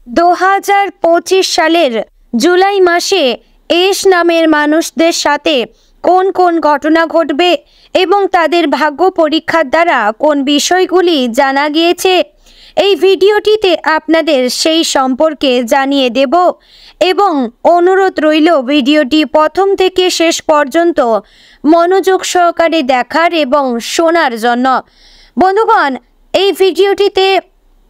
2025 সালের জুলাই মাসে এস নামের মানুষদের সাথে কোন কোন ঘটনা ঘটবে এবং তাদের ভাগ্য পরীক্ষার দ্বারা কোন বিষয়গুলি জানা গিয়েছে, এই ভিডিওটিতে আপনাদের সেই সম্পর্কে জানিয়ে দেব এবং অনুরোধ রইল ভিডিওটি প্রথম থেকে শেষ পর্যন্ত মনোযোগ সহকারে দেখার এবং শোনার জন্য। বন্ধুগণ, এই ভিডিওটিতে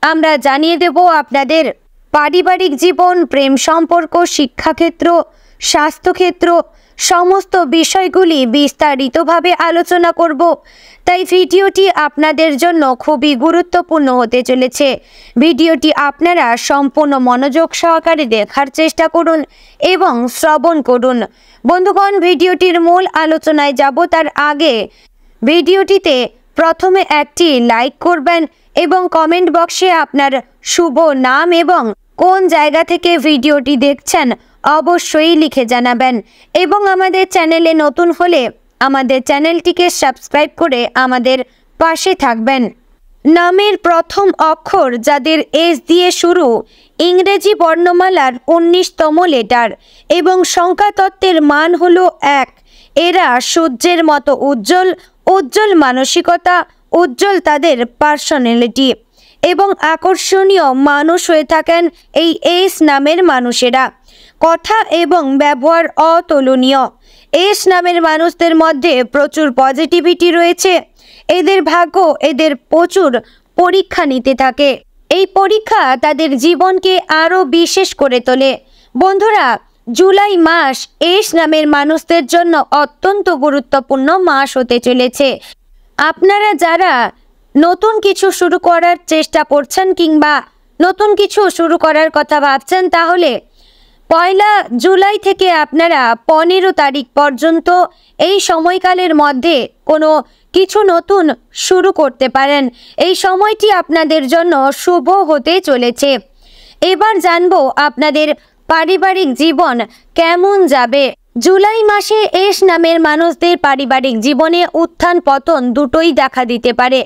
আমরা জানিয়ে দেব আপনাদের পারিবারিক জীবন, প্রেম সম্পর্ক, শিক্ষাক্ষেত্র, স্বাস্থ্যক্ষেত্র সমস্ত বিষয়গুলি বিস্তারিতভাবে আলোচনা করব। তাই ভিডিওটি আপনাদের জন্য খুবই গুরুত্বপূর্ণ হতে চলেছে। ভিডিওটি আপনারা সম্পূর্ণ মনোযোগ সহকারে দেখার চেষ্টা করুন এবং শ্রবণ করুন। বন্ধুগণ, ভিডিওটির মূল আলোচনায় যাব তার আগে ভিডিওটিতে প্রথমে একটি লাইক করবেন এবং কমেন্ট বক্সে আপনার শুভ নাম এবং কোন জায়গা থেকে ভিডিওটি দেখছেন অবশ্যই লিখে জানাবেন এবং আমাদের চ্যানেলে নতুন হলে আমাদের চ্যানেলটিকে সাবস্ক্রাইব করে আমাদের পাশে থাকবেন। নামের প্রথম অক্ষর যাদের এস দিয়ে শুরু, ইংরেজি বর্ণমালার 19তম লেটার এবং সংখ্যাতত্ত্বের মান হলো 1। এরা সূর্যের মতো উজ্জ্বল মানসিকতা, উজ্জ্বল তাদের পার্সোনালিটি এবং আকর্ষণীয় মানুষ হয়ে থাকেন এই এস নামের মানুষেরা। কথা এবং ব্যবহার অতুলনীয়। এস নামের মানুষদের মধ্যে প্রচুর পজিটিভিটি রয়েছে। এদের ভাগ্য এদের প্রচুর পরীক্ষা নিতে থাকে। এই পরীক্ষা তাদের জীবনকে আরও বিশেষ করে তোলে। বন্ধুরা, জুলাই মাস এস নামের মানুষদের জন্য অত্যন্ত গুরুত্বপূর্ণ মাস হতে চলেছে। আপনারা যারা নতুন কিছু শুরু করার চেষ্টা করছেন কিংবা নতুন কিছু শুরু করার কথা ভাবছেন, তাহলে 1 জুলাই থেকে আপনারা 15 তারিখ পর্যন্ত এই সময়কালের মধ্যে কোনো কিছু নতুন শুরু করতে পারেন। এই সময়টি আপনাদের জন্য শুভ হতে চলেছে। এবার জানবো আপনাদের পারিবারিক জীবন কেমন যাবে। জুলাই মাসে এস নামের মানুষদের পারিবারিক জীবনে উত্থান পতন দুটোই দেখা দিতে পারে।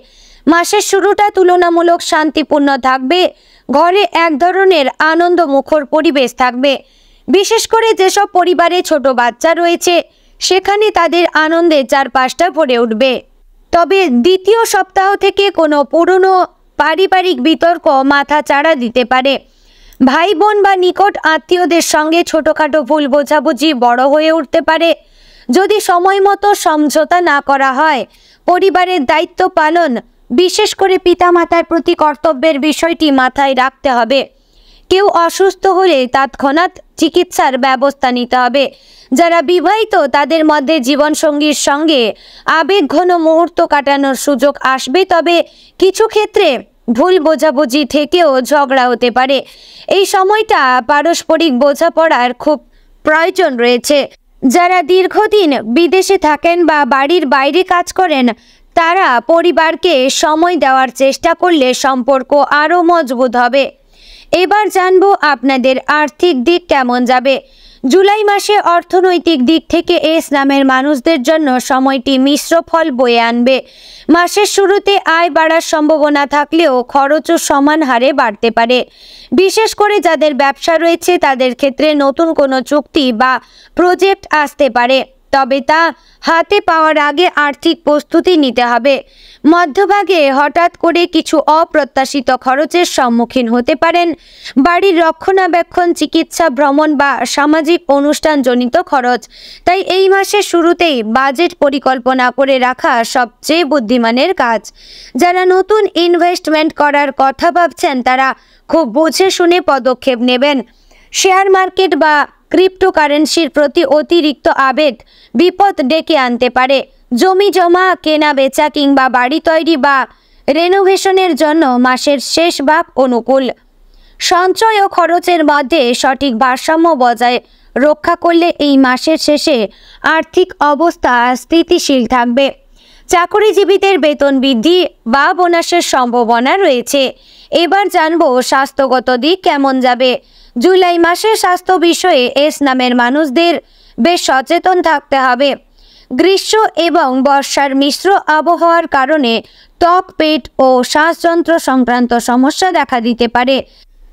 মাসের শুরুটা তুলনামূলক শান্তিপূর্ণ থাকবে। ঘরে এক ধরনের আনন্দমুখর পরিবেশ থাকবে। বিশেষ করে যেসব পরিবারে ছোট বাচ্চা রয়েছে সেখানে তাদের আনন্দে চারপাশটা ভরে উঠবে। তবে দ্বিতীয় সপ্তাহ থেকে কোনো পুরনো পারিবারিক বিতর্ক মাথা চাড়া দিতে পারে। ভাই বোন বা নিকট আত্মীয়দের সঙ্গে ছোটোখাটো ভুল বোঝাবুঝি বড় হয়ে উঠতে পারে। যদি সময় মতো সমঝোতা না করা হয়, পরিবারের দায়িত্ব পালন, বিশেষ করে পিতামাতার প্রতি কর্তব্যের বিষয়টি মাথায় রাখতে হবে। কেউ অসুস্থ হলে তৎক্ষণাৎ চিকিৎসার ব্যবস্থা নিতে হবে। যারা বিবাহিত তাদের মধ্যে জীবনসঙ্গীর সঙ্গে আবেগঘন মুহূর্ত কাটানোর সুযোগ আসবে, তবে কিছু ক্ষেত্রে ভুল বোঝাবুঝি থেকেও ঝগড়া হতে পারে। এই সময়টা পারস্পরিক বোঝাপড়ার খুব প্রয়োজন রয়েছে। যারা দীর্ঘদিন বিদেশে থাকেন বা বাড়ির বাইরে কাজ করেন, তারা পরিবারকে সময় দেওয়ার চেষ্টা করলে সম্পর্ক আরও মজবুত হবে। এবার জানবো আপনাদের আর্থিক দিক কেমন যাবে। জুলাই মাসে অর্থনৈতিক দিক থেকে এস নামের মানুষদের জন্য সময়টি মিশ্র ফল বয়ে আনবে। মাসের শুরুতে আয় বাড়ার সম্ভাবনা থাকলেও খরচও সমান হারে বাড়তে পারে। বিশেষ করে যাদের ব্যবসা রয়েছে তাদের ক্ষেত্রে নতুন কোনো চুক্তি বা প্রজেক্ট আসতে পারে, তবে তা হাতে পাওয়ার আগে আর্থিক প্রস্তুতি নিতে হবে। মধ্যভাগে হঠাৎ করে কিছু অপ্রত্যাশিত খরচের সম্মুখীন হতে পারেন। বাড়ির রক্ষণাবেক্ষণ, চিকিৎসা, ভ্রমণ বা সামাজিক অনুষ্ঠানজনিত খরচ। তাই এই মাসের শুরুতেই বাজেট পরিকল্পনা করে রাখা সবচেয়ে বুদ্ধিমানের কাজ। যারা নতুন ইনভেস্টমেন্ট করার কথা ভাবছেন তারা খুব বুঝে শুনে পদক্ষেপ নেবেন। শেয়ার মার্কেট বা ক্রিপ্টোকারেন্সির প্রতি অতিরিক্ত আবেগ বিপদ ডেকে আনতে পারে। জমি জমা কেনা বেচা কিংবা বাড়ি তৈরি বা রেনোভেশনের জন্য মাসের শেষ ভাগ অনুকূল। সঞ্চয় ও খরচের মধ্যে সঠিক ভারসাম্য বজায় রক্ষা করলে এই মাসের শেষে আর্থিক অবস্থা স্থিতিশীল থাকবে। চাকরিজীবীদের বেতন বৃদ্ধি বা বোনাসের সম্ভাবনা রয়েছে। এবার জানবো স্বাস্থ্যগত দিক কেমন যাবে। জুলাই মাসে স্বাস্থ্য বিষয়ে এস নামের মানুষদের বেশ সচেতন থাকতে হবে। গ্রীষ্ম এবং বর্ষার মিশ্র আবহাওয়ার কারণে ত্বক, পেট ও শ্বাসযন্ত্র সংক্রান্ত সমস্যা দেখা দিতে পারে।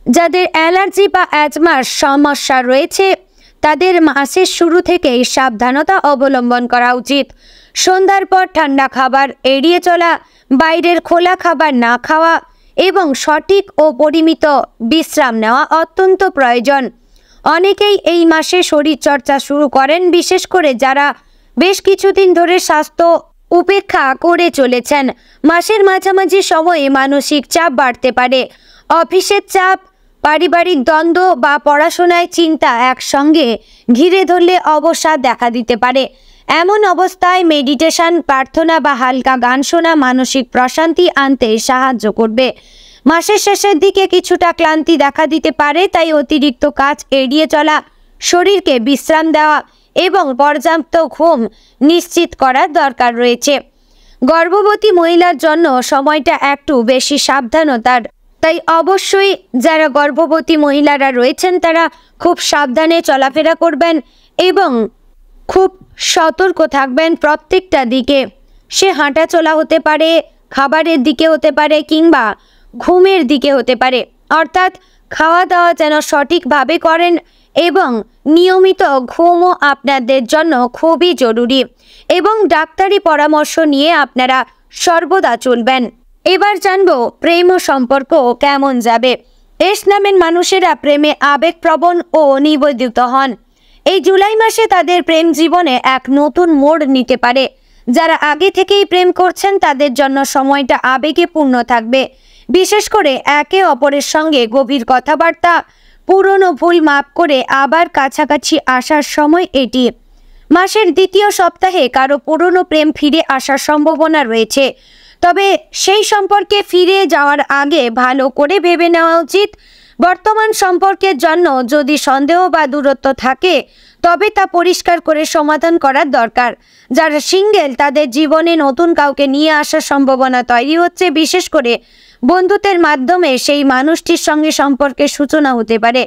যাদের অ্যালার্জি বা অ্যাজমার সমস্যা রয়েছে তাদের মাসের শুরু থেকেই সাবধানতা অবলম্বন করা উচিত। সন্ধ্যার পর ঠান্ডা খাবার এড়িয়ে চলা, বাইরের খোলা খাবার না খাওয়া এবং সঠিক ও পরিমিত বিশ্রাম নেওয়া অত্যন্ত প্রয়োজন। অনেকেই এই মাসে শরীরচর্চা শুরু করেন, বিশেষ করে যারা বেশ কিছুদিন ধরে স্বাস্থ্য উপেক্ষা করে চলেছেন। মাসের মাঝামাঝি সময়ে মানসিক চাপ বাড়তে পারে। অফিসের চাপ, পারিবারিক দ্বন্দ্ব বা পড়াশোনায় চিন্তা একসঙ্গে ঘিরে ধরলে অবসাদ দেখা দিতে পারে। এমন অবস্থায় মেডিটেশন, প্রার্থনা বা হালকা গান শোনা মানসিক প্রশান্তি আনতে সাহায্য করবে। মাসের শেষের দিকে কিছুটা ক্লান্তি দেখা দিতে পারে, তাই অতিরিক্ত কাজ এড়িয়ে চলা, শরীরকে বিশ্রাম দেওয়া এবং পর্যাপ্ত ঘুম নিশ্চিত করার দরকার রয়েছে। গর্ভবতী মহিলার জন্য সময়টা একটু বেশি সাবধানতার, তাই অবশ্যই যারা গর্ভবতী মহিলারা রয়েছেন তারা খুব সাবধানে চলাফেরা করবেন এবং খুব সতর্ক থাকবেন প্রত্যেকটা দিকে। সে হাঁটা চলা হতে পারে, খাবারের দিকে হতে পারে কিংবা ঘুমের দিকে হতে পারে। অর্থাৎ খাওয়া দাওয়া যেন সঠিকভাবে করেন এবং নিয়মিত ঘুমও আপনাদের জন্য খুবই জরুরি এবং ডাক্তারি পরামর্শ নিয়ে আপনারা সর্বদা চলবেন। এবার জানবো প্রেম ও সম্পর্ক কেমন যাবে। এস নামের মানুষেরা প্রেমে আবেগপ্রবণ ও নিবেদিত হন। এই জুলাই মাসে তাদের প্রেম জীবনে এক নতুন মোড় নিতে পারে। যারা আগে থেকেই প্রেম করছেন তাদের জন্য সময়টা আবেগে পূর্ণ থাকবে। বিশেষ করে একে অপরের সঙ্গে গভীর কথাবার্তা, পুরনো ভুল মাপ করে আবার কাছাকাছি আসার সময় এটি। মাসের দ্বিতীয় সপ্তাহে কারো পুরনো প্রেম ফিরে আসার সম্ভাবনা রয়েছে, তবে সেই সম্পর্কে ফিরে যাওয়ার আগে ভালো করে ভেবে নেওয়া উচিত। বর্তমান সম্পর্কের জন্য যদি সন্দেহ বা দূরত্ব থাকে তবে তা পরিষ্কার করে সমাধান করার দরকার। যারা সিঙ্গেল তাদের জীবনে নতুন কাউকে নিয়ে আসার সম্ভাবনা তৈরি হচ্ছে, বিশেষ করে বন্ধুত্বের মাধ্যমে সেই মানুষটির সঙ্গে সম্পর্কের সূচনা হতে পারে।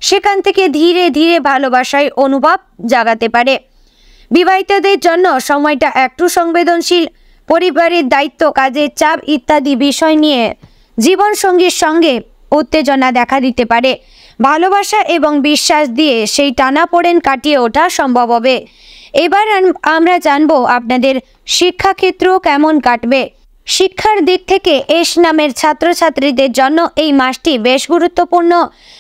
সেখান থেকে ধীরে ধীরে ভালোবাসার অনুভব জাগাতে পারে। বিবাহিতদের জন্য সময়টা একটু সংবেদনশীল। পরিবারের দায়িত্ব, কাজের চাপ ইত্যাদি বিষয় নিয়ে জীবনসঙ্গীর সঙ্গে উত্তেজনা দেখা দিতে পারে। ভালোবাসা এবং বিশ্বাস দিয়ে সেই টানাপোড়েন কাটিয়ে ওঠা সম্ভব হবে। এবার আমরা জানবো আপনাদের শিক্ষাক্ষেত্র কেমন কাটবে। শিক্ষার দিক থেকে এস নামের ছাত্রছাত্রীদের জন্য এই মাসটি বেশ গুরুত্বপূর্ণ।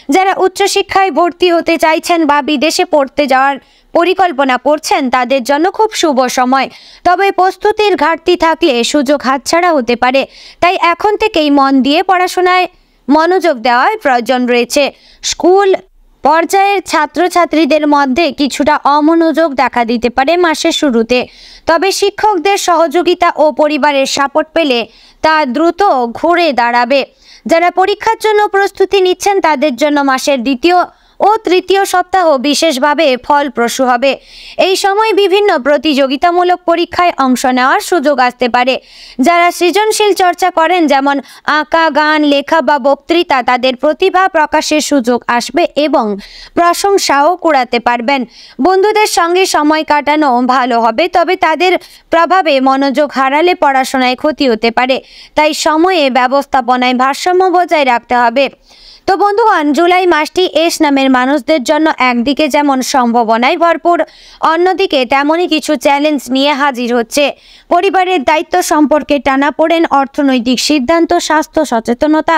যারা উচ্চশিক্ষায় ভর্তি হতে চাইছেন বা বিদেশে পড়তে যাওয়ার পরিকল্পনা করছেন তাদের জন্য খুব শুভ সময়। তবে প্রস্তুতির ঘাটতি থাকলে সুযোগ হাতছাড়া হতে পারে, তাই এখন থেকেই মন দিয়ে পড়াশোনায় মনোযোগ দেওয়ার প্রয়োজন রয়েছে। স্কুল পর্যায়ের ছাত্রছাত্রীদের মধ্যে কিছুটা অমনোযোগ দেখা দিতে পারে মাসের শুরুতে, তবে শিক্ষকদের সহযোগিতা ও পরিবারের সাপোর্ট পেলে তা দ্রুত ঘুরে দাঁড়াবে। যারা পরীক্ষার জন্য প্রস্তুতি নিচ্ছেন তাদের জন্য মাসের দ্বিতীয় ও তৃতীয় সপ্তাহ বিশেষভাবে ফলপ্রসূ হবে। এই সময় বিভিন্ন প্রতিযোগিতামূলক পরীক্ষায় অংশ নেওয়ার সুযোগ আসতে পারে। যারা সৃজনশীল চর্চা করেন, যেমন আঁকা, গান, লেখা বা বক্তৃতা, তাদের প্রতিভা প্রকাশের সুযোগ আসবে এবং প্রশংসাও কুড়াতে পারবেন। বন্ধুদের সঙ্গে সময় কাটানো ভালো হবে, তবে তাদের প্রভাবে মনোযোগ হারালে পড়াশোনায় ক্ষতি হতে পারে, তাই সময়ে ব্যবস্থাপনায় ভারসাম্য বজায় রাখতে হবে। তো বন্ধুগণ, জুলাই মাসটি এস নামের মানুষদের জন্য একদিকে যেমন সম্ভাবনায় ভরপুর, অন্যদিকে তেমনই কিছু চ্যালেঞ্জ নিয়ে হাজির হচ্ছে। পরিবারের দায়িত্ব, সম্পর্কে টানাপোড়েন, অর্থনৈতিক সিদ্ধান্ত, স্বাস্থ্য সচেতনতা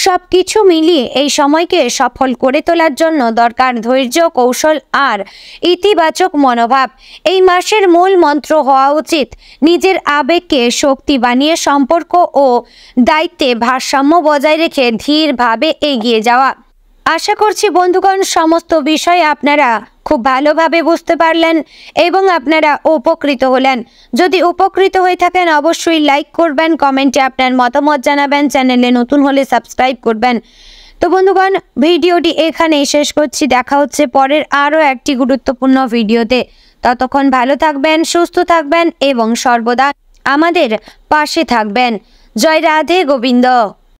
সব কিছু মিলিয়ে এই সময়কে সফল করে তোলার জন্য দরকার ধৈর্য, কৌশল আর ইতিবাচক মনোভাব। এই মাসের মূল মন্ত্র হওয়া উচিত নিজের আবেগকে শক্তি বানিয়ে সম্পর্ক ও দায়িত্বে ভারসাম্য বজায় রেখে ধীরভাবে এগিয়ে যাওয়া। আশা করছি বন্ধুগণ সমস্ত বিষয় আপনারা খুব ভালোভাবে বুঝতে পারলেন এবং আপনারা উপকৃত হলেন। যদি উপকৃত হয়ে থাকেন অবশ্যই লাইক করবেন, কমেন্টে আপনার মতামত জানাবেন, চ্যানেলে নতুন হলে সাবস্ক্রাইব করবেন। তো বন্ধুগণ, ভিডিওটি এখানেই শেষ করছি। দেখা হচ্ছে পরের আরও একটি গুরুত্বপূর্ণ ভিডিওতে। ততক্ষণ ভালো থাকবেন, সুস্থ থাকবেন এবং সর্বদা আমাদের পাশে থাকবেন। জয় রাধে গোবিন্দ।